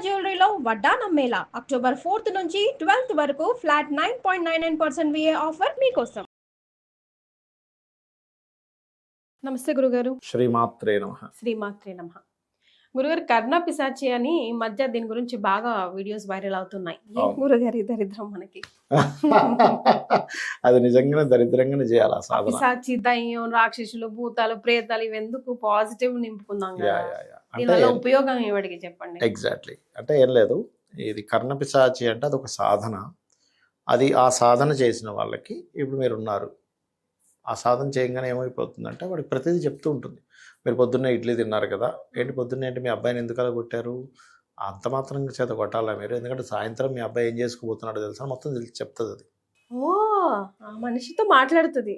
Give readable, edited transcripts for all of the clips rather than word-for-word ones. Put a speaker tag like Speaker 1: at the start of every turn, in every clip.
Speaker 1: జ్యువెలరీలో వడ్డానం Mela October 4th నుంచి 12th వరకు ఫ్లాట్ 9.99% VA ఆఫర్ మీకోసం. నమస్తే గురుగారు.
Speaker 2: శ్రీమాత్రే నమః.
Speaker 1: శ్రీమాత్రే నమః. గురుగారు, కర్ణ పిశాచి అని ఈ మధ్య దీని గురించి బాగా వీడియోస్ వైరల్ అవుతున్నాయి. గురుగారు, ఈ దరిద్రం మనకి
Speaker 2: అది నిజంగానే దరిద్రంగానే చేయాలి.
Speaker 1: పిశాచి, దయ్యం, రాక్షసులు, భూతాలు, ప్రేతాలు ఇవెందుకు పాజిటివ్ నింపుకుందాం కదా. దీనివల్ల ఉపయోగం ఏమడికి చెప్పండి.
Speaker 2: ఎగ్జాక్ట్లీ, అంటే ఏం లేదు. ఇది కర్ణ పిశాచి అంటే అది ఒక సాధన. అది ఆ సాధన చేసిన వాళ్ళకి ఇప్పుడు మీరు ఉన్నారు. ఆ సాధన చేయగానే ఏమైపోతుందంటే వాడికి ప్రతిదీ చెప్తూ ఉంటుంది. మీరు పొద్దున్నే ఇడ్లీ తిన్నారు కదా, ఏంటి పొద్దున్నే ఏంటి మీ అబ్బాయిని ఎందుకు అలా కొట్టారు, అంత మాత్రం చేత కొట్టాలా మీరు, ఎందుకంటే సాయంత్రం మీ అబ్బాయి ఏం చేసుకోబోతున్నాడో తెలుసా, మొత్తం చెప్తుంది అది.
Speaker 1: మనిషితో మాట్లాడుతుంది.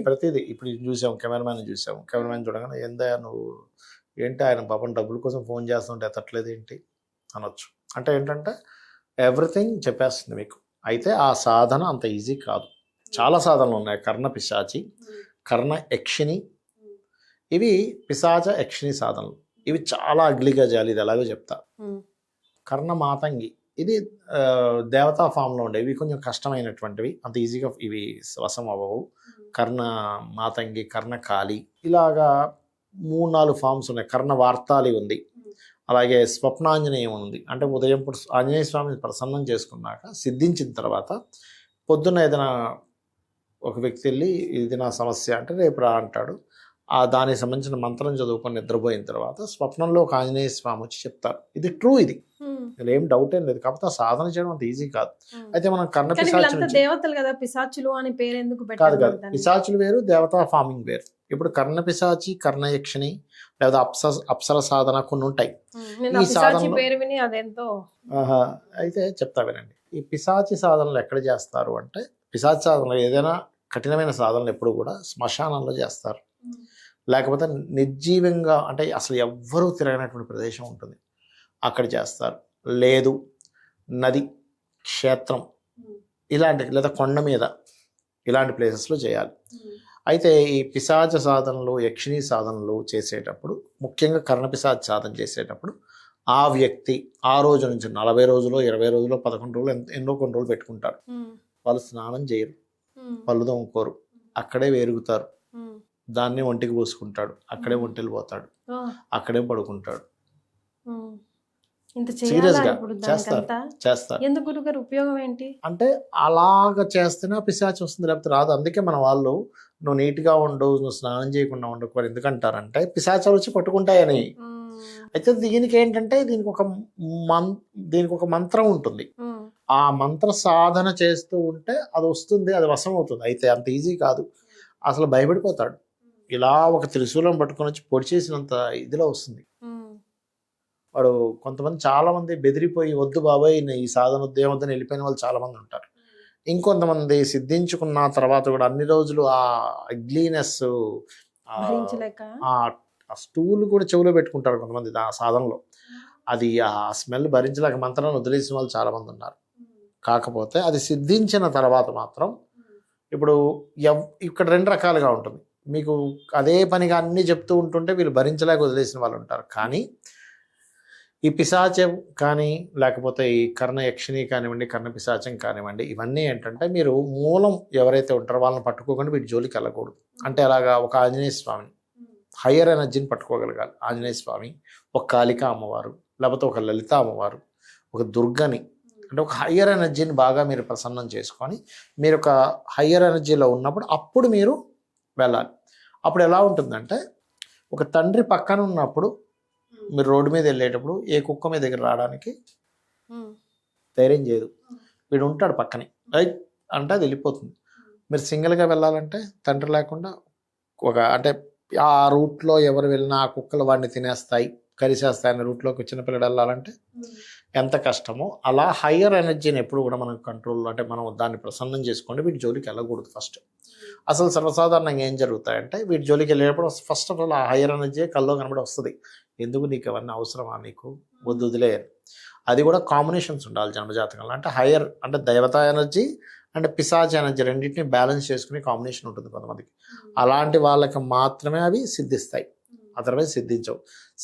Speaker 2: ప్రతిదీ ఇప్పుడు చూసాం, కెమెరామ్యాన్ చూసాం, కెమెరామ్యాన్ చూడగానే ఏందా నువ్వు ఏంటి ఆయన పాపం డబ్బుల కోసం ఫోన్ చేస్తుంటే ఎత్తట్లేదు ఏంటి అనొచ్చు. అంటే ఏంటంటే ఎవ్రీథింగ్ చెప్పేస్తుంది మీకు. అయితే ఆ సాధన అంత ఈజీ కాదు. చాలా సాధనలు ఉన్నాయి. కర్ణ పిశాచి, కర్ణ యక్షిణి, ఇవి పిశాచ యక్షిణి సాధనలు. ఇవి చాలా అగ్లీగా చేయాలి. ఇది ఎలాగో చెప్తా. కర్ణ మాతంగి, ఇది దేవతా ఫామ్లో ఉండే, ఇవి కొంచెం కష్టమైనటువంటివి, అంత ఈజీగా ఇవి వశం అవ్వవు. కర్ణ మాతంగి, కర్ణ కాళి, ఇలాగా 3-4 ఫామ్స్ ఉన్నాయి. కర్ణ వార్తాలి ఉంది, అలాగే స్వప్నాంజనేయం ఉంది. అంటే ఉదయం పూట ఆంజనేయ స్వామిని ప్రసన్నం చేసుకున్నాక సిద్ధించిన తర్వాత పొద్దున్న ఏదైనా ఒక వ్యక్తి వెళ్ళి ఇది నా సమస్య అంటే రేపు రా అంటాడు. దానికి సంబంధించిన మంత్రం చదువుకొని నిద్రపోయిన తర్వాత స్వప్నంలో ఒక ఆంజనేయ స్వామి వచ్చి చెప్తారు. ఇది ట్రూ, ఇది ఏం డౌట్ ఏం లేదు. కాకపోతే సాధన చేయడం అంత ఈజీ కాదు. అయితే మనం కర్ణ పిశాచులు
Speaker 1: దేవతలు కదా, పిశాచులు అని పేరు ఎందుకు
Speaker 2: కాదు కాదు, పిశాచులు వేరు, దేవతా ఫార్మింగ్ వేరు. ఇప్పుడు కర్ణ పిశాచి, కర్ణ యక్షిణి లేదా అప్సర సాధన కొన్ని ఉంటాయి. ఈ సాధన అయితే చెప్తా వినండి. ఈ పిశాచి సాధనలు ఎక్కడ చేస్తారు అంటే, పిశాచి సాధనలు ఏదైనా కఠినమైన సాధనలు ఎప్పుడు కూడా శ్మశానంలో చేస్తారు, లేకపోతే నిర్జీవంగా అంటే అసలు ఎవ్వరూ తిరగనటువంటి ప్రదేశం ఉంటుంది, అక్కడ చేస్తారు. లేదు నది, క్షేత్రం ఇలాంటి, లేదా కొండ మీద ఇలాంటి ప్లేసెస్లో చేయాలి. అయితే ఈ పిశాచ సాధనలు, యక్షిణీ సాధనలు చేసేటప్పుడు, ముఖ్యంగా కర్ణ పిశాచ సాధన చేసేటప్పుడు ఆ వ్యక్తి ఆ రోజు నుంచి 40 రోజులు, 20 రోజులు, 11 రోజులు, ఎన్నో కొన్ని రోజులు పెట్టుకుంటారు. వాళ్ళు స్నానం చేయరు, పళ్ళు తోముకోరు, అక్కడే వేరుగుతారు, దాన్ని ఒంటికి పోసుకుంటాడు, అక్కడే ఒంటికి పోతాడు, అక్కడే పడుకుంటాడు. సీరియస్గా చేస్తారు.
Speaker 1: ఎందుకు గురుగారు, ఉపయోగం ఏంటి
Speaker 2: అంటే అలాగ చేస్తేనే పిశాచి వస్తుంది, లేకపోతే రాదు. అందుకే మన వాళ్ళు నువ్వు నీట్గా ఉండు, నువ్వు స్నానం చేయకుండా ఉండకు ఎందుకంటారంటే పిశాచాలు వచ్చి పట్టుకుంటాయని. అయితే దీనికి ఏంటంటే దీనికి ఒక మంత్రం ఉంటుంది. ఆ మంత్ర సాధన చేస్తూ ఉంటే అది వస్తుంది, అది వశం అవుతుంది. అయితే అంత ఈజీ కాదు, అసలు భయపడిపోతాడు. ఇలా ఒక త్రిశూలం పట్టుకొని వచ్చి పొడి చేసినంత ఇదిలో వస్తుంది వాడు. కొంతమంది చాలా మంది బెదిరిపోయి వద్దు బాబాయ్ ఈ సాధన వద్దు, ఏమొద్దని వెళ్ళిపోయిన వాళ్ళు చాలా మంది ఉంటారు. ఇంకొంతమంది సిద్ధించుకున్న తర్వాత కూడా అన్ని రోజులు ఆ అగ్లీనెస్, ఆ స్టూల్ కూడా చెవిలో పెట్టుకుంటారు కొంతమంది ఆ సాధనలో. అది ఆ స్మెల్ భరించలేక మంత్రాన్ని వదిలేసిన వాళ్ళు చాలా మంది ఉన్నారు. కాకపోతే అది సిద్ధించిన తర్వాత మాత్రం ఇప్పుడు ఇక్కడ 2 రకాలుగా ఉంటుంది. మీకు అదే పనిగా అన్నీ చెప్తూ ఉంటుంటే వీళ్ళు భరించలేక వదిలేసిన వాళ్ళు ఉంటారు. కానీ ఈ పిశాచం కానీ లేకపోతే ఈ కర్ణ యక్షిణి కానివ్వండి, కర్ణ పిశాచం కానివ్వండి, ఇవన్నీ ఏంటంటే మీరు మూలం ఎవరైతే ఉంటారో వాళ్ళని పట్టుకోకుండా వీటి జోలికి వెళ్ళకూడదు. అంటే అలాగా ఒక ఆంజనేయ స్వామిని, హయ్యర్ ఎనర్జీని పట్టుకోగలగాలి. ఆంజనేయ స్వామి, ఒక కాళిక అమ్మవారు, లేకపోతే ఒక లలిత అమ్మవారు, ఒక దుర్గని, అంటే ఒక హయ్యర్ ఎనర్జీని బాగా మీరు ప్రసన్నం చేసుకొని మీరు ఒక హయ్యర్ ఎనర్జీలో ఉన్నప్పుడు అప్పుడు మీరు వెళ్ళాలి. అప్పుడు ఎలా ఉంటుందంటే, ఒక తండ్రి పక్కన ఉన్నప్పుడు మీరు రోడ్డు మీద వెళ్ళేటప్పుడు ఏ కుక్క మీ దగ్గర రావడానికి ధైర్యం చేయదు, వీడు ఉంటాడు పక్కనే, రైట్ అంటే అది వెళ్ళిపోతుంది. మీరు సింగిల్గా వెళ్ళాలంటే తండ్రి లేకుండా అంటే ఆ రూట్లో ఎవరు వెళ్ళినా ఆ కుక్కలు వాడిని తినేస్తాయి, కరిసేస్తాయి అనే రూట్లోకి చిన్నపిల్లడు వెళ్ళాలంటే ఎంత కష్టమో, అలా హయ్యర్ ఎనర్జీని ఎప్పుడు కూడా మనం కంట్రోల్లో, అంటే మనం దాన్ని ప్రసన్నం చేసుకోండి. వీటి జోలికి వెళ్ళకూడదు. ఫస్ట్ అసలు సర్వసాధారణంగా ఏం జరుగుతాయంటే వీటి జోలికి వెళ్ళేటప్పుడు ఫస్ట్ ఆఫ్ ఆల్ ఆ హయ్యర్ ఎనర్జీ కల్లో కనబడి వస్తుంది. ఎందుకు నీకు అవన్నీ అవసరమా, నీకు వద్దు వదిలేయరు. అది కూడా కాంబినేషన్స్ ఉండాలి జన్మజాతకంలో. అంటే హయ్యర్ అంటే దేవతా ఎనర్జీ అంటే పిశాచ ఎనర్జీ రెండింటిని బ్యాలెన్స్ చేసుకునే కాంబినేషన్ ఉంటుంది కొంతమందికి. అలాంటి వాళ్ళకి మాత్రమే అవి సిద్ధిస్తాయి, అదర్వైజ్ సిద్ధించవు.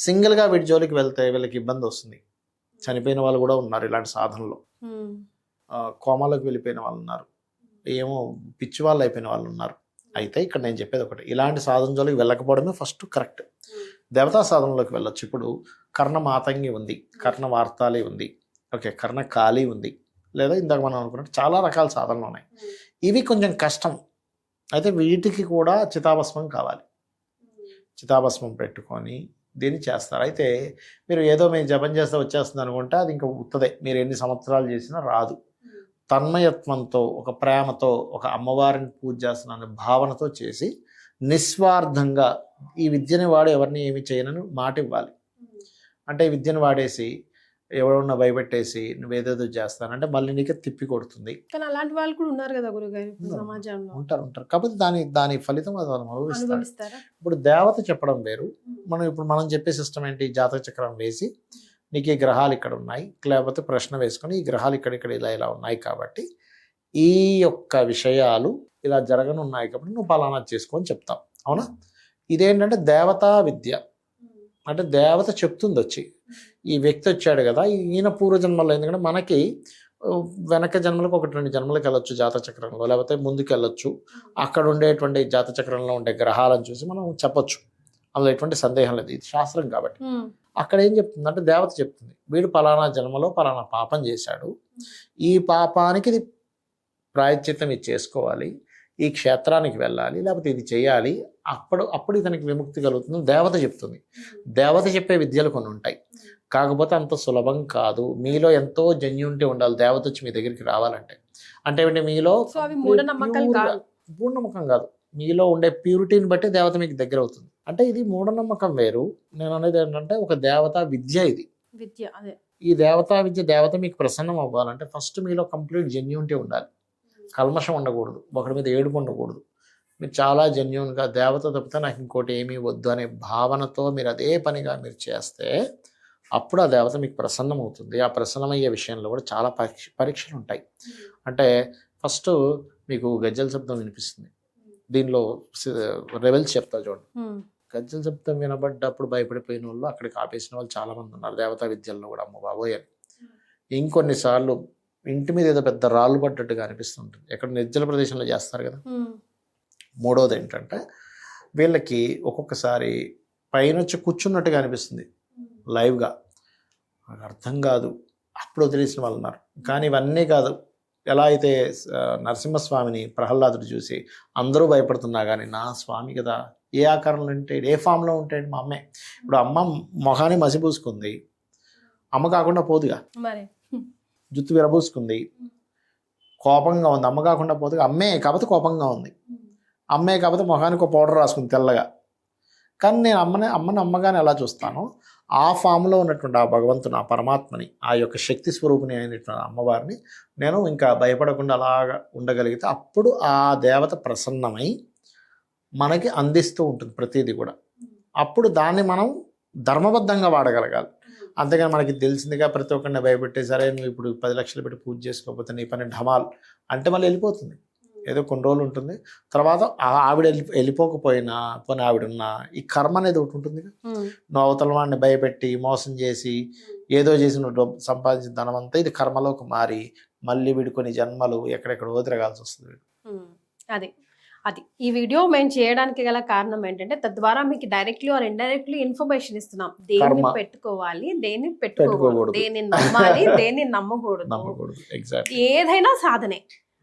Speaker 2: సింగిల్గా వీటి జోలికి వెళ్తే వీళ్ళకి ఇబ్బంది వస్తుంది. చనిపోయిన వాళ్ళు కూడా ఉన్నారు ఇలాంటి సాధనలో. కోమాలోకి వెళ్ళిపోయిన వాళ్ళు ఉన్నారు, ఏమో పిచ్చి వాళ్ళు అయిపోయిన వాళ్ళు ఉన్నారు. అయితే ఇక్కడ నేను చెప్పేది ఒకటి, ఇలాంటి సాధన జోలికి వెళ్ళకపోవడమే ఫస్ట్ కరెక్ట్. దేవతా సాధనలోకి వెళ్ళొచ్చు. ఇప్పుడు కర్ణ మాతంగి ఉంది, కర్ణ వార్తాలి ఉంది, ఓకే, కర్ణ కాళీ ఉంది, లేదా ఇందాక మనం అనుకున్నట్టు చాలా రకాల సాధనలు ఉన్నాయి. ఇవి కొంచెం కష్టం. అయితే వీటికి కూడా చితాభస్మం కావాలి. చితాభస్మం పెట్టుకొని దీన్ని చేస్తారు. అయితే మీరు ఏదో మీరు జపం చేస్తే వచ్చేస్తుంది అనుకుంటే అది ఇంకా ఉత్తదే, మీరు ఎన్ని సంవత్సరాలు చేసినా రాదు. తన్మయత్వంతో, ఒక ప్రేమతో, ఒక అమ్మవారిని పూజ చేస్తున్నాను భావనతో చేసి నిస్వార్థంగా ఈ విద్యని వాడు ఎవరిని ఏమి చేయనని మాట ఇవ్వాలి. అంటే ఈ విద్యను వాడేసి ఎవరన్నా భయపెట్టేసి నువ్వేదేదో చేస్తానంటే మళ్ళీ నీకే తిప్పి కొడుతుంది.
Speaker 1: కానీ అలాంటి వాళ్ళు కూడా ఉన్నారు కదా గురుగారు సమాజంలో.
Speaker 2: ఉంటారు. కాకపోతే దాని ఫలితం అది
Speaker 1: అనుభవిస్తారు.
Speaker 2: ఇప్పుడు దేవత చెప్పడం వేరు, మనం చెప్పే సిస్టమ్ ఏంటి, జాతక చక్రం వేసి నీకు ఈ గ్రహాలు ఇక్కడ ఉన్నాయి, లేకపోతే ప్రశ్న వేసుకొని ఈ గ్రహాలు ఇక్కడ ఇలా ఉన్నాయి కాబట్టి ఈ యొక్క విషయాలు ఇలా జరగనున్నాయి కాబట్టి నువ్వు పలానా చేసుకొని చెప్తాం. అవునా? ఇదేంటంటే దేవతా విద్య. అంటే దేవత చెప్తుంది వచ్చి, ఈ వ్యక్తి వచ్చాడు కదా ఈయన పూర్వజన్మలో, ఎందుకంటే మనకి వెనక జన్మలకు 1-2 జన్మలకు వెళ్ళొచ్చు జాతక చక్రంలో, లేకపోతే ముందుకు వెళ్ళొచ్చు. అక్కడ ఉండేటువంటి జాతక చక్రంలో ఉండే గ్రహాలను చూసి మనం చెప్పొచ్చు, అందులో ఎటువంటి సందేహం లేదు, ఇది శాస్త్రం కాబట్టి. అక్కడ ఏం చెప్తుంది అంటే దేవత చెప్తుంది, వీడు పలానా జన్మలో పలానా పాపం చేశాడు, ఈ పాపానికి ఇది ప్రాయశ్చిత్తం ఇది చేసుకోవాలి, ఈ క్షేత్రానికి వెళ్ళాలి, లేకపోతే ఇది చేయాలి, అప్పుడు ఇతనికి విముక్తి కలుగుతుంది. దేవత చెప్తుంది. దేవత చెప్పే విద్యలు కొన్ని ఉంటాయి, కాకపోతే అంత సులభం కాదు. మీలో ఎంతో జెన్యూనిటీ ఉండాలి దేవత వచ్చి మీ దగ్గరికి రావాలంటే. అంటే మీలో మూఢనమ్మకం కాదు, మీలో ఉండే ప్యూరిటీని బట్టి దేవత మీకు దగ్గర అవుతుంది. అంటే ఇది మూఢనమ్మకం వేరు. నేను అనేది ఏంటంటే ఒక దేవతా విద్య, ఇది
Speaker 1: విద్య. అదే
Speaker 2: ఈ దేవతా విద్య. దేవత మీకు ప్రసన్నం అవ్వాలంటే ఫస్ట్ మీలో కంప్లీట్ జెన్యూనిటీ ఉండాలి, కల్మషం ఉండకూడదు, ఒకరి మీద ఏడుపు ఉండకూడదు. మీరు చాలా జెన్యూన్గా దేవత తప్పితే నాకు ఇంకోటి ఏమీ వద్దు అనే భావనతో మీరు అదే పనిగా మీరు చేస్తే అప్పుడు ఆ దేవత మీకు ప్రసన్నం అవుతుంది. ఆ ప్రసన్నమయ్యే విషయంలో కూడా చాలా పరీక్షలు ఉంటాయి. అంటే ఫస్ట్ మీకు గజ్జల శబ్దం వినిపిస్తుంది, దీనిలో రెవెల్స్ చెప్తా చూడండి. గజ్జల శబ్దం వినబడ్డప్పుడు భయపడిపోయిన వాళ్ళు అక్కడికి ఆపేసిన వాళ్ళు చాలా మంది ఉన్నారు దేవతా విద్యల్లో కూడా. అమ్మ బాబోయ్ అని. ఇంకొన్నిసార్లు ఇంటి మీద ఏదో పెద్ద రాళ్ళు పడ్డట్టుగా అనిపిస్తుంటుంది, ఎక్కడ నిర్జల ప్రదేశంలో చేస్తారు కదా. మూడోది ఏంటంటే వీళ్ళకి ఒక్కొక్కసారి పైన వచ్చి కూర్చున్నట్టుగా అనిపిస్తుంది లైవ్గా, నాకు అర్థం కాదు, అప్పుడు వదిలేసిన వాళ్ళు ఉన్నారు. కానీ ఇవన్నీ కాదు, ఎలా అయితే నరసింహస్వామిని ప్రహ్లాదుడు చూసి అందరూ భయపడుతున్నా కానీ నా స్వామి కదా, ఏ ఆకారంలో ఉంటాడు, ఏ ఫామ్లో ఉంటాడు మా అమ్మే. ఇప్పుడు అమ్మ మొహాన్ని మసిపూసుకుంది, అమ్మ కాకుండా పోదుగా, జుత్తు విరబూసుకుంది, కోపంగా ఉంది, అమ్మ కాకుండా పోదుగా. అమ్మే కాకపోతే కోపంగా ఉంది, అమ్మే కాకపోతే మొహానికి ఒక పౌడర్ రాసుకుంది తెల్లగా. కానీ నేను అమ్మని అమ్మగానే ఎలా చూస్తానో ఆ ఫామ్లో ఉన్నటువంటి ఆ భగవంతుని, ఆ పరమాత్మని, ఆ యొక్క శక్తి స్వరూపిణి అయినటువంటి అమ్మవారిని నేను ఇంకా భయపడకుండా అలాగా ఉండగలిగితే అప్పుడు ఆ దేవత ప్రసన్నమై మనకి అందిస్తూ ఉంటుంది ప్రతిదీ కూడా. అప్పుడు దాన్ని మనం ధర్మబద్ధంగా వాడగలగాలి. అంతేగాని మనకి తెలిసిందిగా ప్రతి ఒక్కరిని భయపెట్టే, సరే నువ్వు ఇప్పుడు 10 లక్షలు పెట్టి పూజ చేసుకోకపోతే నీ పని ఢమాల్ అంటే మళ్ళీ వెళ్ళిపోతుంది. ఏదో కొన్ని రోజులు ఉంటుంది, తర్వాత ఆవిడ వెళ్ళిపోకపోయినా పోనీ ఆవిడున్నా ఈ కర్మ అనేది ఒకటి ఉంటుంది. నువ్వు అవతల వాడిని భయపెట్టి మోసం చేసి ఏదో చేసి నువ్వు సంపాదించిన ధనం అంతా ఇది కర్మలోకి మారి మళ్ళీ వీడు కొన్ని జన్మలు ఎక్కడెక్కడ తిరగాల్సి వస్తుంది.
Speaker 1: అది ఈ వీడియో మేము చేయడానికి గల కారణం ఏంటంటే తద్వారా మీకు డైరెక్ట్లీ ఆర్ ఇండైరెక్ట్లీ ఇన్ఫర్మేషన్ ఇస్తున్నాం. దేన్ని పెట్టుకోవాలి, దేన్ని పెట్టుకోకూడదు, దేన్ని నమ్మాలి, దేన్ని నమ్మకూడదు. ఏదైనా సాధనే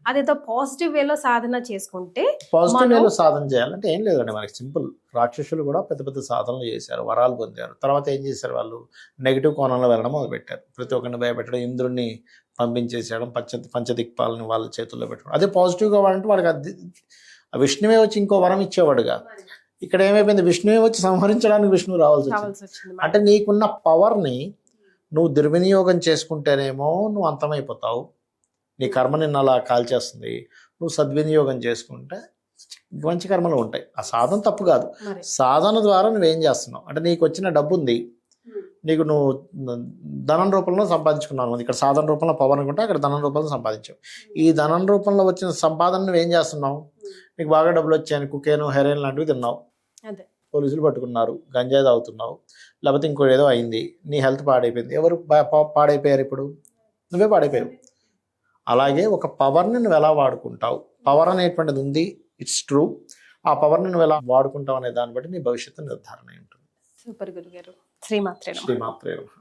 Speaker 1: అదేదో పాజిటివ్ వేలో సాధన చేసుకుంటే.
Speaker 2: పాజిటివ్ వేలో సాధన చేయాలంటే ఏం లేదండి, మనకి సింపుల్. రాక్షసులు కూడా పెద్ద పెద్ద సాధనలు చేశారు, వరాలు పొందారు. తర్వాత ఏం చేశారు, వాళ్ళు నెగిటివ్ కోణంలో వెళ్ళడం మొదలుపెట్టారు. ప్రతి ఒక్కరిని భయపెట్టడం, ఇంద్రుడిని పంపించేసేయడం, పంచదిక్పాలని వాళ్ళ చేతుల్లో పెట్టడం. అదే పాజిటివ్గా వాడంటే వాడికి విష్ణువే వచ్చి ఇంకో వరం ఇచ్చేవాడుగా. ఇక్కడ ఏమైపోయింది, విష్ణువే వచ్చి సంహరించడానికి విష్ణువు రావాల్సి వచ్చింది. అంటే నీకున్న పవర్ని నువ్వు దుర్వినియోగం చేసుకుంటేనేమో నువ్వు అంతమైపోతావు, నీ కర్మ నిన్ను అలా కాల్చేస్తుంది. నువ్వు సద్వినియోగం చేసుకుంటే మంచి కర్మలు ఉంటాయి. ఆ సాధన తప్పు కాదు, సాధన ద్వారా నువ్వేం చేస్తున్నావు అంటే నీకు వచ్చిన డబ్బు ఉంది, నీకు నువ్వు ధనం రూపంలో సంపాదించుకున్నావు. ఇక్కడ సాధన రూపంలో పవర్ అనుకుంటే అక్కడ ధనం రూపంలో సంపాదించావు. ఈ ధనం రూపంలో వచ్చిన సంపాదన నువ్వేం చేస్తున్నావు, నీకు బాగా డబ్బులు వచ్చాయని కుకేను హెరోయిన్ లాంటివి తిన్నావు, పోలీసులు పట్టుకున్నారు, గంజాయి తాగుతున్నావు, లేకపోతే ఇంకో ఏదో అయింది, నీ హెల్త్ పాడైపోయింది. ఎవరు పాడైపోయారు? ఇప్పుడు నువ్వే పాడైపోయావు. అలాగే ఒక పవర్ని నువ్వు ఎలా వాడుకుంటావు, పవర్ అనేటువంటిది ఉంది, ఇట్స్ ట్రూ. ఆ పవర్ని నువ్వు ఎలా వాడుకుంటావు అనే దాన్ని బట్టి నీ భవిష్యత్తు నిర్ధారణ ఉంటుంది.
Speaker 1: సూపర్ గురుగారు. శ్రీమాత్రే నమః.
Speaker 2: శ్రీమాత్రే నమః.